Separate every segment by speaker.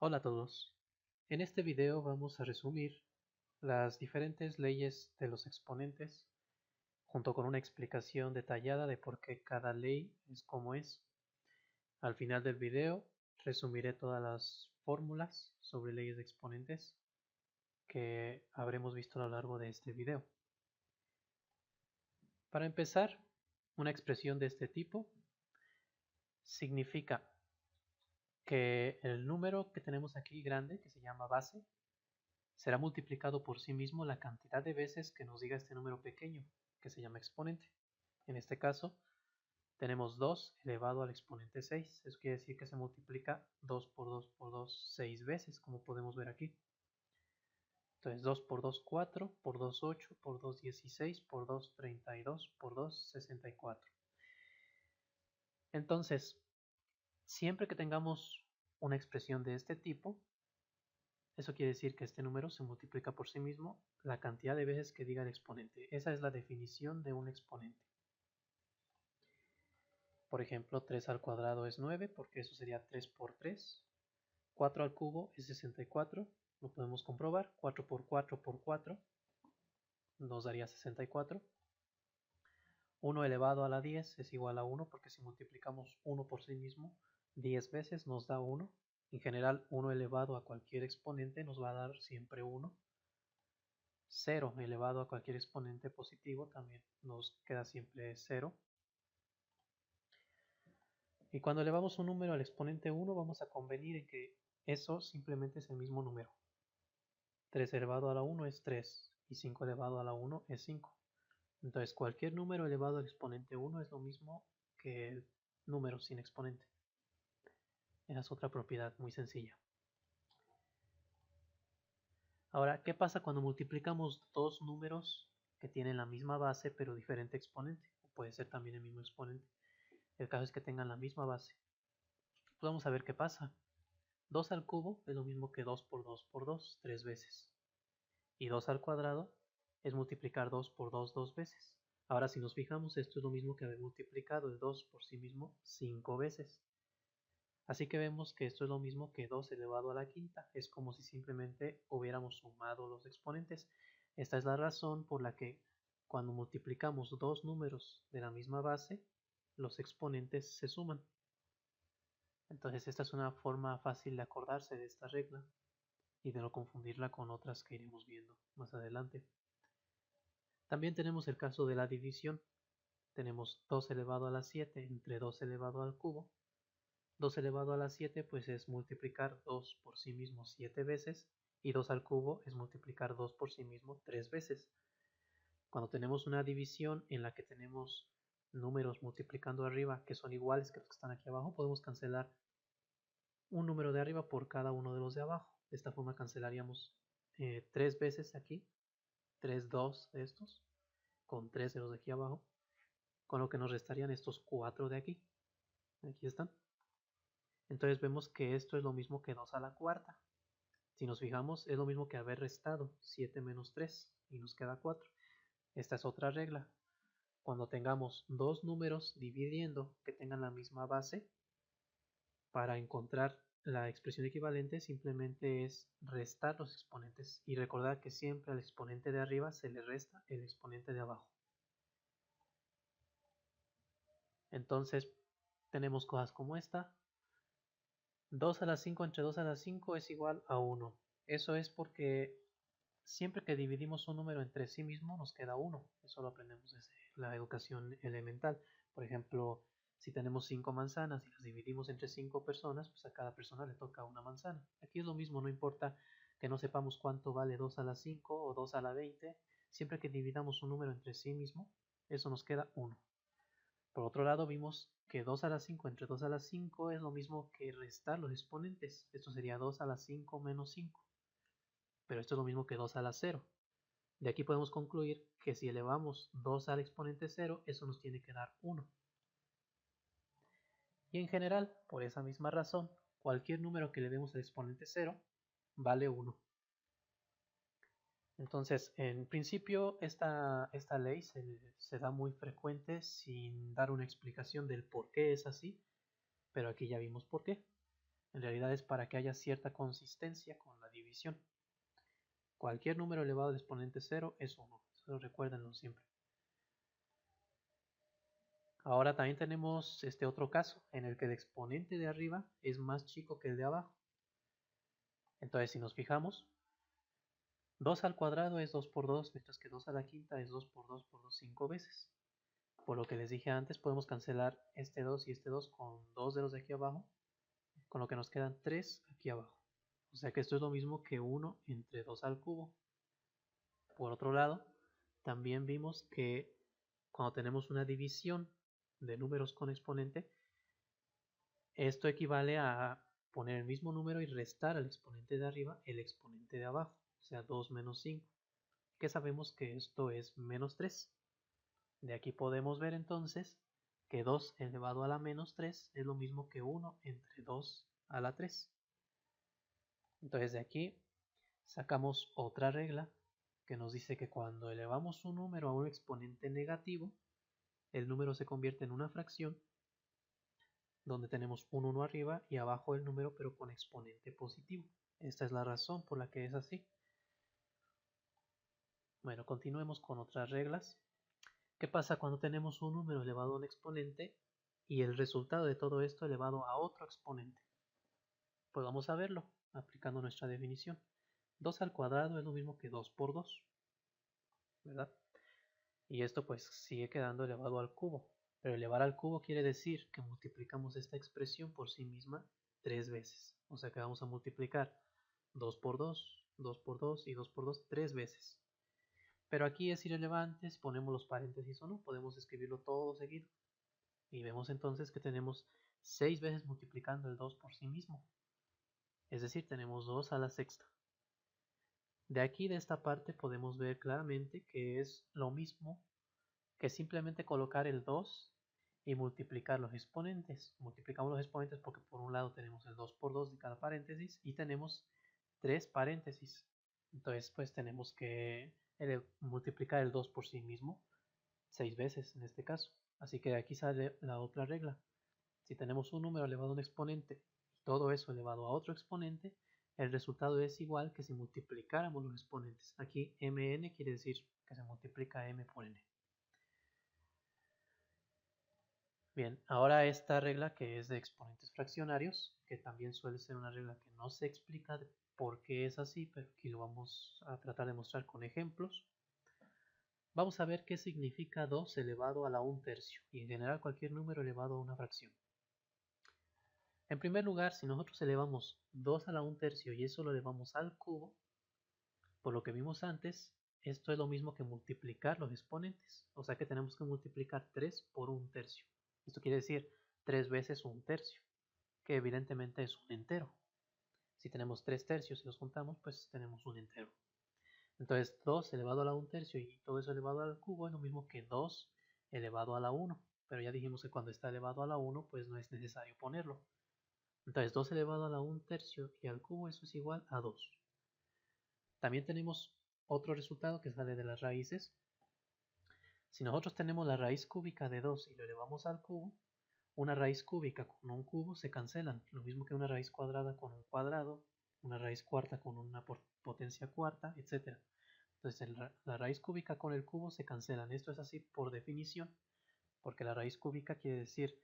Speaker 1: Hola a todos. En este video vamos a resumir las diferentes leyes de los exponentes junto con una explicación detallada de por qué cada ley es como es. Al final del video resumiré todas las fórmulas sobre leyes de exponentes que habremos visto a lo largo de este video. Para empezar, una expresión de este tipo significa que el número que tenemos aquí grande, que se llama base, será multiplicado por sí mismo la cantidad de veces que nos diga este número pequeño, que se llama exponente. En este caso, tenemos 2 elevado al exponente 6. Eso quiere decir que se multiplica 2 por 2 por 2 6 veces, como podemos ver aquí. Entonces 2 por 2 4, por 2 8, por 2 16, por 2 32, por 2 64. Entonces, siempre que tengamos una expresión de este tipo, eso quiere decir que este número se multiplica por sí mismo la cantidad de veces que diga el exponente. Esa es la definición de un exponente. Por ejemplo, 3 al cuadrado es 9, porque eso sería 3 por 3. 4 al cubo es 64, lo podemos comprobar. 4 por 4 por 4 nos daría 64. 1 elevado a la 10 es igual a 1, porque si multiplicamos 1 por sí mismo 10 veces nos da 1. En general, 1 elevado a cualquier exponente nos va a dar siempre 1. 0 elevado a cualquier exponente positivo también nos queda siempre 0. Y cuando elevamos un número al exponente 1 vamos a convenir en que eso simplemente es el mismo número. 3 elevado a la 1 es 3 y 5 elevado a la 1 es 5. Entonces cualquier número elevado al exponente 1 es lo mismo que el número sin exponente. Esa es otra propiedad muy sencilla. Ahora, ¿qué pasa cuando multiplicamos dos números que tienen la misma base pero diferente exponente? O puede ser también el mismo exponente. El caso es que tengan la misma base. Pues vamos a ver qué pasa. 2 al cubo es lo mismo que 2 por 2 por 2, 3 veces. Y 2 al cuadrado es multiplicar 2 por 2 dos veces. Ahora si nos fijamos, esto es lo mismo que haber multiplicado el 2 por sí mismo 5 veces. Así que vemos que esto es lo mismo que 2 elevado a la quinta. Es como si simplemente hubiéramos sumado los exponentes. Esta es la razón por la que cuando multiplicamos dos números de la misma base, los exponentes se suman. Entonces esta es una forma fácil de acordarse de esta regla y de no confundirla con otras que iremos viendo más adelante. También tenemos el caso de la división. Tenemos 2 elevado a la 7 entre 2 elevado al cubo. 2 elevado a la 7 pues es multiplicar 2 por sí mismo 7 veces y 2 al cubo es multiplicar 2 por sí mismo 3 veces. Cuando tenemos una división en la que tenemos números multiplicando arriba que son iguales que los que están aquí abajo, podemos cancelar un número de arriba por cada uno de los de abajo. De esta forma cancelaríamos 3 veces aquí, 3 2 de estos, con 3 de los de aquí abajo, con lo que nos restarían estos 4 de aquí. Aquí están. Entonces vemos que esto es lo mismo que 2 a la cuarta. Si nos fijamos, es lo mismo que haber restado 7 menos 3 y nos queda 4. Esta es otra regla. Cuando tengamos dos números dividiendo que tengan la misma base, para encontrar la expresión equivalente simplemente es restar los exponentes y recordar que siempre al exponente de arriba se le resta el exponente de abajo. Entonces tenemos cosas como esta. 2 a la 5 entre 2 a la 5 es igual a 1. Eso es porque siempre que dividimos un número entre sí mismo nos queda 1. Eso lo aprendemos desde la educación elemental. Por ejemplo, si tenemos 5 manzanas y las dividimos entre 5 personas, pues a cada persona le toca una manzana. Aquí es lo mismo, no importa que no sepamos cuánto vale 2 a la 5 o 2 a la 20. Siempre que dividamos un número entre sí mismo, eso nos queda 1. Por otro lado, vimos que 2 a la 5 entre 2 a la 5 es lo mismo que restar los exponentes. Esto sería 2 a la 5 menos 5. Pero esto es lo mismo que 2 a la 0. De aquí podemos concluir que si elevamos 2 al exponente 0, eso nos tiene que dar 1. Y en general, por esa misma razón, cualquier número que le demos al exponente 0 vale 1. Entonces, en principio, esta ley se da muy frecuente sin dar una explicación del por qué es así, pero aquí ya vimos por qué. En realidad es para que haya cierta consistencia con la división. Cualquier número elevado al exponente 0 es 1. Eso recuérdenlo siempre. Ahora también tenemos este otro caso en el que el exponente de arriba es más chico que el de abajo. Entonces, si nos fijamos, 2 al cuadrado es 2 por 2, mientras que 2 a la quinta es 2 por 2 por 2, 5 veces. Por lo que les dije antes, podemos cancelar este 2 y este 2 con 2 de los de aquí abajo, con lo que nos quedan 3 aquí abajo. O sea que esto es lo mismo que 1 entre 2 al cubo. Por otro lado, también vimos que cuando tenemos una división de números con exponente, esto equivale a poner el mismo número y restar al exponente de arriba el exponente de abajo, o sea 2 menos 5, que sabemos que esto es menos 3. De aquí podemos ver entonces que 2 elevado a la menos 3 es lo mismo que 1 entre 2 a la 3. Entonces de aquí sacamos otra regla que nos dice que cuando elevamos un número a un exponente negativo, el número se convierte en una fracción donde tenemos un 1 arriba y abajo el número pero con exponente positivo. Esta es la razón por la que es así. Bueno, continuemos con otras reglas. ¿Qué pasa cuando tenemos un número elevado a un exponente y el resultado de todo esto elevado a otro exponente? Pues vamos a verlo aplicando nuestra definición. 2 al cuadrado es lo mismo que 2 por 2, ¿verdad? Y esto pues sigue quedando elevado al cubo. Pero elevar al cubo quiere decir que multiplicamos esta expresión por sí misma 3 veces. O sea que vamos a multiplicar 2 por 2, 2 por 2 y 2 por 2 3 veces. Pero aquí es irrelevante si ponemos los paréntesis o no. Podemos escribirlo todo seguido. Y vemos entonces que tenemos 6 veces multiplicando el 2 por sí mismo. Es decir, tenemos 2 a la sexta. De aquí, de esta parte, podemos ver claramente que es lo mismo que simplemente colocar el 2 y multiplicar los exponentes. Multiplicamos los exponentes porque por un lado tenemos el 2 por 2 de cada paréntesis y tenemos 3 paréntesis. Entonces pues tenemos que multiplicar el 2 por sí mismo 6 veces en este caso. Así que de aquí sale la otra regla. Si tenemos un número elevado a un exponente y todo eso elevado a otro exponente, el resultado es igual que si multiplicáramos los exponentes. Aquí mn quiere decir que se multiplica m por n. Bien, ahora esta regla que es de exponentes fraccionarios, que también suele ser una regla que no se explica por qué es así, pero aquí lo vamos a tratar de mostrar con ejemplos. Vamos a ver qué significa 2 elevado a la 1/3 y en general cualquier número elevado a una fracción. En primer lugar, si nosotros elevamos 2 a la 1/3 y eso lo elevamos al cubo, por lo que vimos antes, esto es lo mismo que multiplicar los exponentes. O sea que tenemos que multiplicar 3 por 1/3. Esto quiere decir 3 veces 1/3, que evidentemente es un entero. Si tenemos 3 tercios y los juntamos, pues tenemos un entero. Entonces 2 elevado a la 1/3 y todo eso elevado al cubo es lo mismo que 2 elevado a la 1. Pero ya dijimos que cuando está elevado a la 1, pues no es necesario ponerlo. Entonces 2 elevado a la 1/3 y al cubo, eso es igual a 2. También tenemos otro resultado que sale de las raíces. Si nosotros tenemos la raíz cúbica de 2 y lo elevamos al cubo, una raíz cúbica con un cubo se cancelan. Lo mismo que una raíz cuadrada con un cuadrado, una raíz cuarta con una potencia cuarta, etc. Entonces la raíz cúbica con el cubo se cancelan. Esto es así por definición, porque la raíz cúbica quiere decir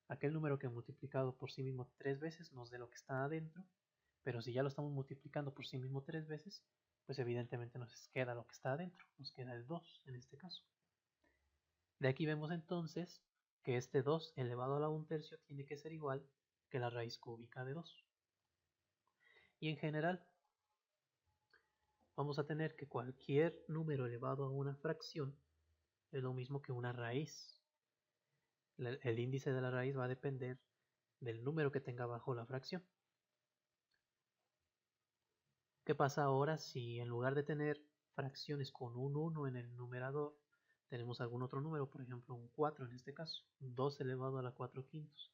Speaker 1: aquel número que multiplicado por sí mismo 3 veces nos dé lo que está adentro, pero si ya lo estamos multiplicando por sí mismo 3 veces, pues evidentemente nos queda lo que está adentro, nos queda el 2 en este caso. De aquí vemos entonces que este 2 elevado a la 1/3 tiene que ser igual que la raíz cúbica de 2. Y en general vamos a tener que cualquier número elevado a una fracción es lo mismo que una raíz. El índice de la raíz va a depender del número que tenga bajo la fracción. ¿Qué pasa ahora si en lugar de tener fracciones con un 1 en el numerador, tenemos algún otro número, por ejemplo un 4 en este caso, 2 elevado a la 4/5?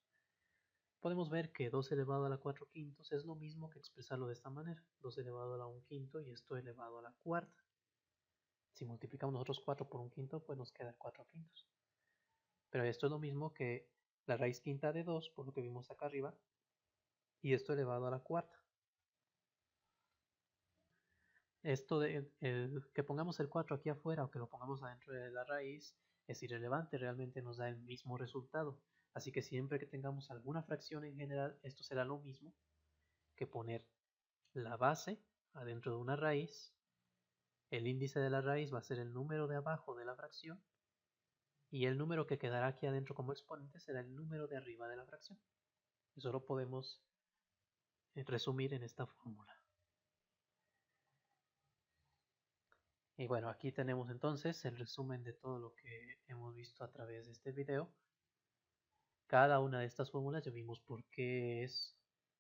Speaker 1: Podemos ver que 2 elevado a la 4/5 es lo mismo que expresarlo de esta manera, 2 elevado a la 1/5 y esto elevado a la cuarta. Si multiplicamos nosotros 4 por 1/5, pues nos queda 4/5. Pero esto es lo mismo que la raíz quinta de 2, por lo que vimos acá arriba, y esto elevado a la cuarta. Esto de que pongamos el 4 aquí afuera o que lo pongamos adentro de la raíz es irrelevante, realmente nos da el mismo resultado. Así que siempre que tengamos alguna fracción en general, esto será lo mismo que poner la base adentro de una raíz. El índice de la raíz va a ser el número de abajo de la fracción y el número que quedará aquí adentro como exponente será el número de arriba de la fracción. Eso lo podemos resumir en esta fórmula. Y bueno, aquí tenemos entonces el resumen de todo lo que hemos visto a través de este video. Cada una de estas fórmulas ya vimos por qué es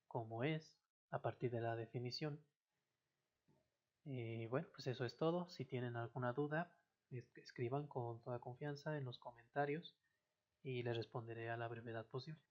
Speaker 1: como es a partir de la definición. Y bueno, pues eso es todo. Si tienen alguna duda, escriban con toda confianza en los comentarios y les responderé a la brevedad posible.